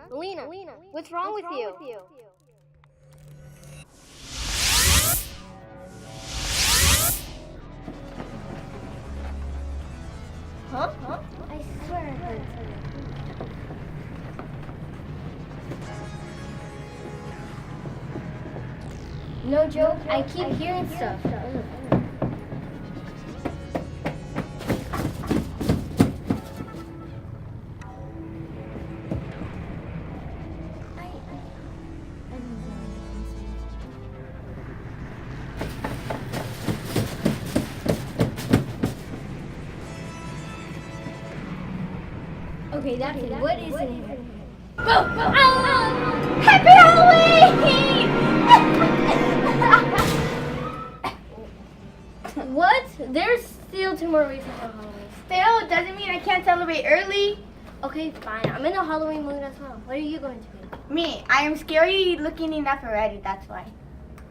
Melina, what's wrong with you? Huh? I swear I heard something. No joke, I keep hearing stuff. Okay, that's it. What is it? Happy Halloween! What? There's still 2 more weeks until Halloween. Still doesn't mean I can't celebrate early. Okay, fine. I'm in a Halloween mood as well. What are you going to be? Me, I am scary looking enough already, that's why.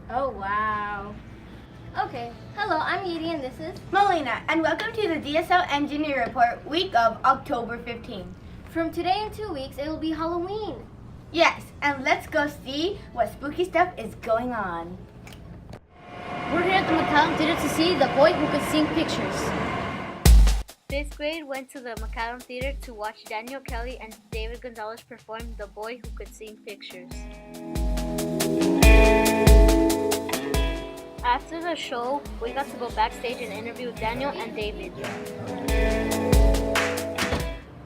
Oh, wow. Okay. Hello, I'm Edie and this is Melina, and welcome to the DSL Engineer Report week of October 15th. From today in 2 weeks, it will be Halloween. Yes, and let's go see what spooky stuff is going on. We're here at the McCallum Theater to see The Boy Who Could Sing Pictures. 5th grade went to the McCallum Theater to watch Daniel Kelly and David Gonzalez perform The Boy Who Could Sing Pictures. After the show, we got to go backstage and interview Daniel and David.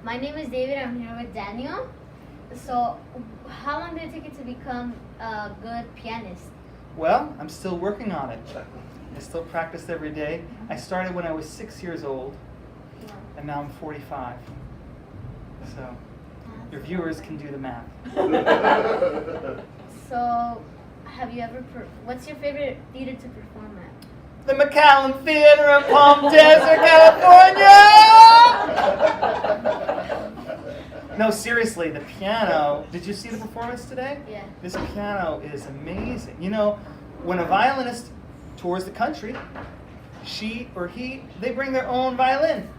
My name is David. I'm here with Daniel. So, how long did it take you to become a good pianist? Well, I'm still working on it. I still practice every day. I started when I was 6 years old, and now I'm 45. So, your viewers can do the math. So, have you ever, what's your favorite theater to perform at? The McCallum Theater in Palm Desert, California! No, seriously, the piano, did you see the performance today? Yeah. This piano is amazing. You know, when a violinist tours the country, she or he, they bring their own violin.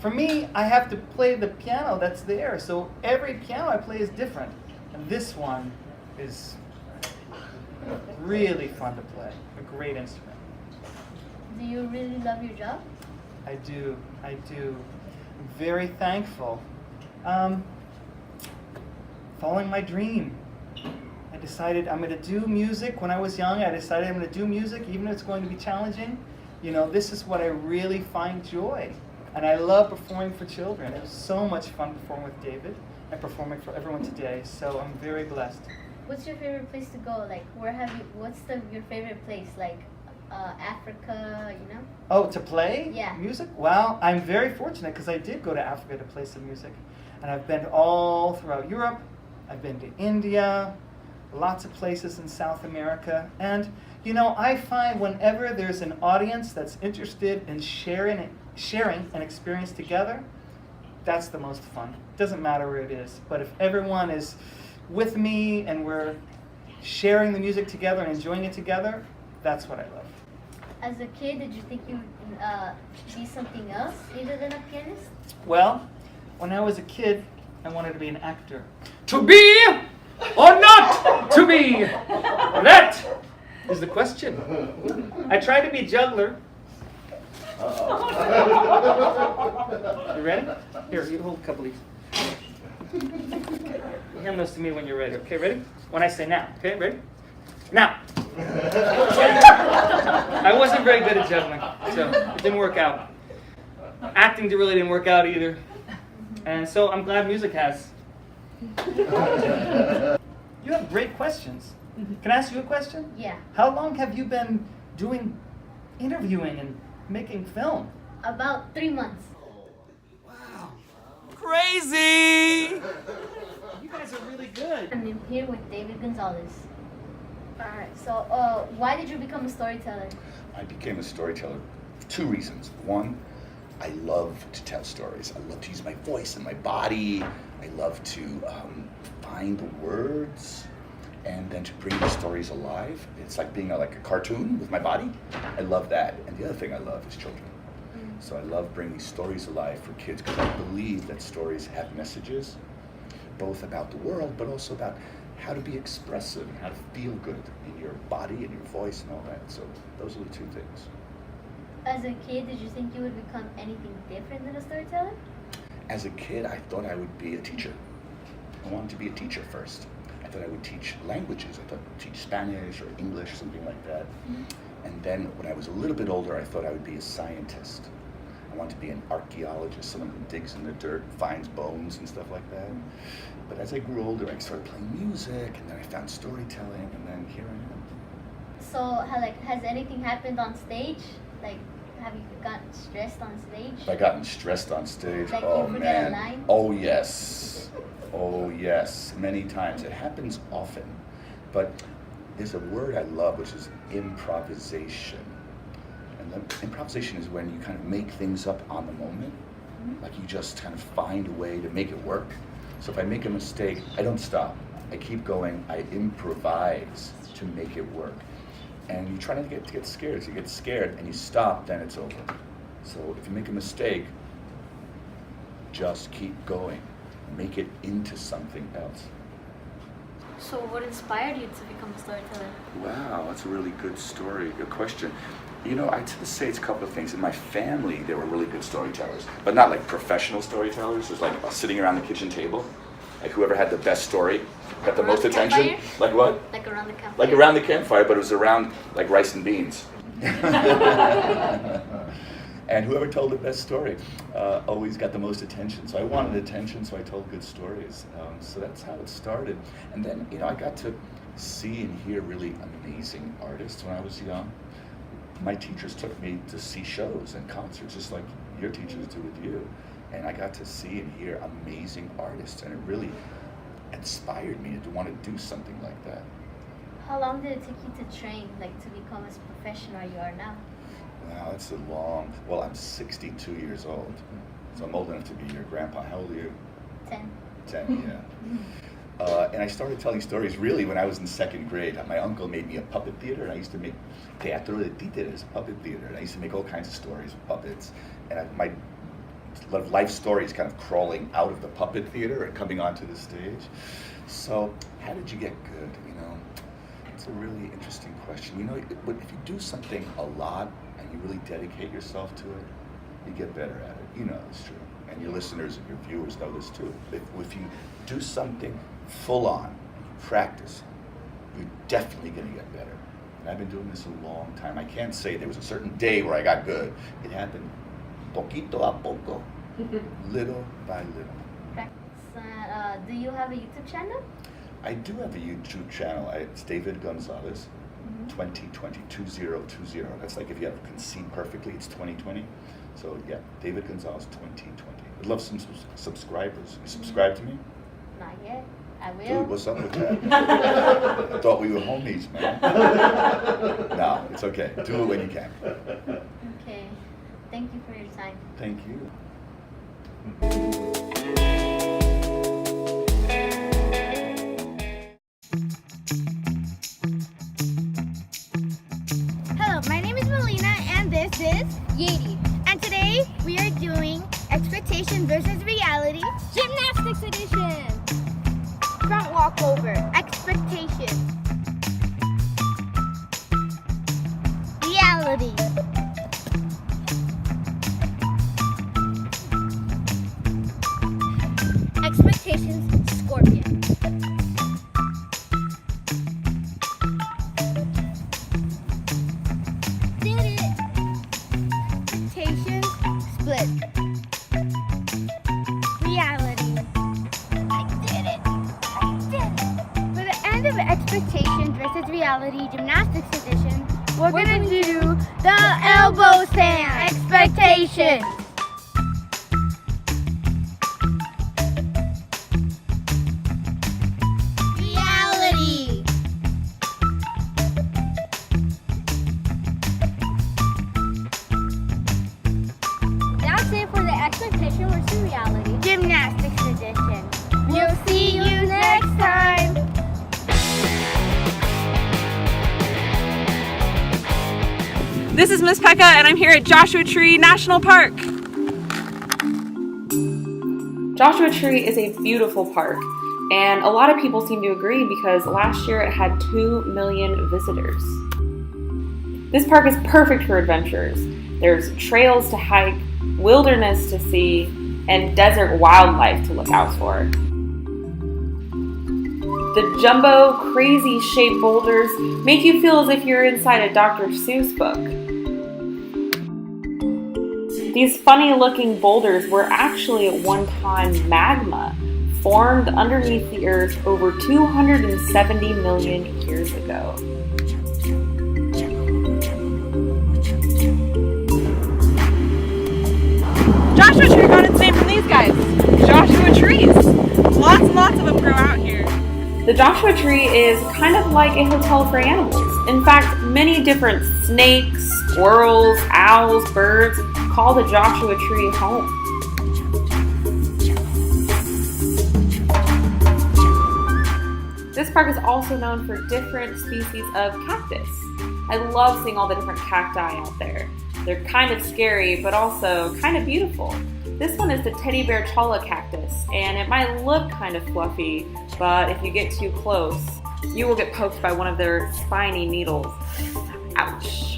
For me, I have to play the piano that's there, so every piano I play is different. And this one is really fun to play, a great instrument. Do you really love your job? I do. I'm very thankful. Following my dream. I decided I'm going to do music. When I was young, I decided I'm going to do music, even if it's going to be challenging. You know, this is what I really find joy. And I love performing for children. It was so much fun performing with David and performing for everyone today. So I'm very blessed. What's your favorite place to go? Like, what's your favorite place? Like, Africa, you know? Oh, to play Yeah. music? Well, I'm very fortunate because I did go to Africa to play some music. And I've been all throughout Europe. I've been to India, lots of places in South America. And, you know, I find whenever there's an audience that's interested in sharing an experience together, that's the most fun. It doesn't matter where it is. But if everyone is with me and we're sharing the music together and enjoying it together, that's what I love. As a kid, did you think you would be something else other than a pianist? Well, when I was a kid, I wanted to be an actor. To be or not to be? That is the question. I tried to be a juggler. You ready? Here, you hold a couple of these. Hand those to me when you're ready. Okay, ready? When I say now. Okay, ready? Now. I wasn't very good at juggling, so it didn't work out. Acting really didn't work out either. And so I'm glad music has. You have great questions. Can I ask you a question? Yeah. How long have you been doing interviewing and making film? About 3 months. Wow. Crazy! You guys are really good. I'm here with David Gonzalez. Alright, so why did you become a storyteller? I became a storyteller for 2 reasons. One, I love to tell stories. I love to use my voice and my body. I love to find the words and then to bring the stories alive. It's like being like a cartoon with my body. I love that. And the other thing I love is children. So I love bringing stories alive for kids because I believe that stories have messages. both about the world, but also about how to be expressive and how to feel good in your body and your voice and all that. So those are the two things. As a kid, did you think you would become anything different than a storyteller? As a kid, I thought I would be a teacher. I wanted to be a teacher first. I thought I would teach languages. I thought I would teach Spanish or English, something like that. And then when I was a little bit older, I thought I would be a scientist. I wanted to be an archaeologist, someone who digs in the dirt, finds bones and stuff like that. But as I grew older, I started playing music, and then I found storytelling, and then here I am. So, has anything happened on stage? Like, have you gotten stressed on stage? Have I gotten stressed on stage? Like Oh you forget a man. line? Oh yes. Oh yes. Many times. It happens often. But there's a word I love, which is improvisation. And improvisation is when you kind of make things up on the moment. Like you just kind of find a way to make it work. So if I make a mistake, I don't stop. I keep going. I improvise to make it work. And you try not to get scared. If you get scared and you stop, then it's over. So if you make a mistake, just keep going. Make it into something else. So what inspired you to become a storyteller? Wow, that's a really good story. Good question. You know, I tend to say it's a couple of things. In my family, there were really good storytellers, but not like professional storytellers. It was like sitting around the kitchen table. Like whoever had the best story got the most attention. Campfire? Like what? Like around the campfire? Like around the campfire, but it was around like rice and beans. And whoever told the best story always got the most attention. So I wanted attention, so I told good stories. So that's how it started. And then, you know, I got to see and hear really amazing artists when I was young. My teachers took me to see shows and concerts, just like your teachers do with you. And I got to see and hear amazing artists, and it really inspired me to want to do something like that. How long did it take you to train, like to become as professional as you are now? Wow, that's a long, well, I'm 62 years old, so I'm old enough to be your grandpa. How old are you? 10. 10, yeah. And I started telling stories really when I was in second grade. My uncle made me a puppet theater, and I used to make teatro de títeres, puppet theater, and I used to make all kinds of stories with puppets. And my lot of life stories kind of crawling out of the puppet theater and coming onto the stage. So how did you get good, you know? It's a really interesting question. You know, if you do something a lot and you really dedicate yourself to it, you get better at it. You know it's true. And your listeners and your viewers know this too. If you do something full on, and you practice, you're definitely going to get better. And I've been doing this a long time. I can't say there was a certain day where I got good. It happened poquito a poco, little by little. Do you have a YouTube channel? I do have a YouTube channel. It's David Gonzalez, 2020, 2020. That's like if you can see perfectly, it's 2020. So yeah, David Gonzalez, 2020. I'd love some subscribers. You subscribe to me? Not yet. I will. Dude, what's up with that? I thought we were homies, man. No, it's okay. Do it when you can. Okay. Thank you for your time. Thank you. Hello, my name is Melina and this is Yeti. And today we are doing Expectation versus Reality Gymnastics Edition. Front walkover, expectation. Reality. Expectations, Scorpion. Did it. Expectations, Split. Reality. I did it. I did it. For the end of Expectations versus Reality Gymnastics Edition, we're gonna do the elbow stand. Expectations. Reality. That's it for the Expectation versus Reality Gymnastics Edition. We'll see you next time. This is Miss Pekka, and I'm here at Joshua Tree National Park. Joshua Tree is a beautiful park. And a lot of people seem to agree because last year it had 2 million visitors. This park is perfect for adventures. There's trails to hike, wilderness to see, and desert wildlife to look out for. The jumbo, crazy-shaped boulders make you feel as if you're inside a Dr. Seuss book. These funny-looking boulders were actually at one time magma, formed underneath the earth over 270 million years ago. Joshua Tree got its name from these guys, Joshua trees. Lots and lots of them grow out here. The Joshua Tree is kind of like a hotel for animals. In fact, many different snakes, squirrels, owls, birds call the Joshua Tree home. This park is also known for different species of cactus. I love seeing all the different cacti out there. They're kind of scary, but also kind of beautiful. This one is the teddy bear cholla cactus, and it might look kind of fluffy, but if you get too close, you will get poked by one of their spiny needles. Ouch.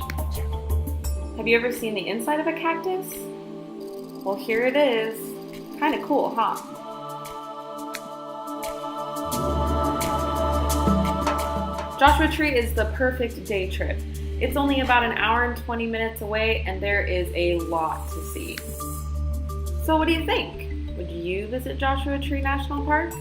Have you ever seen the inside of a cactus? Well, here it is. Kind of cool, huh? Joshua Tree is the perfect day trip. It's only about an hour and 20 minutes away, and there is a lot to see. So what do you think? Would you visit Joshua Tree National Park?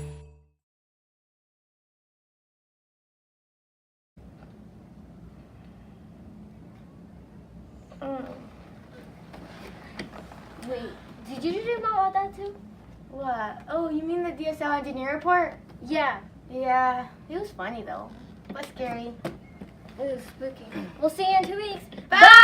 Wait, did you dream about that too? What? Oh, you mean the DSL engineer report? Yeah. Yeah, it was funny though, but scary. It was spooky. We'll see you in 2 weeks. Bye!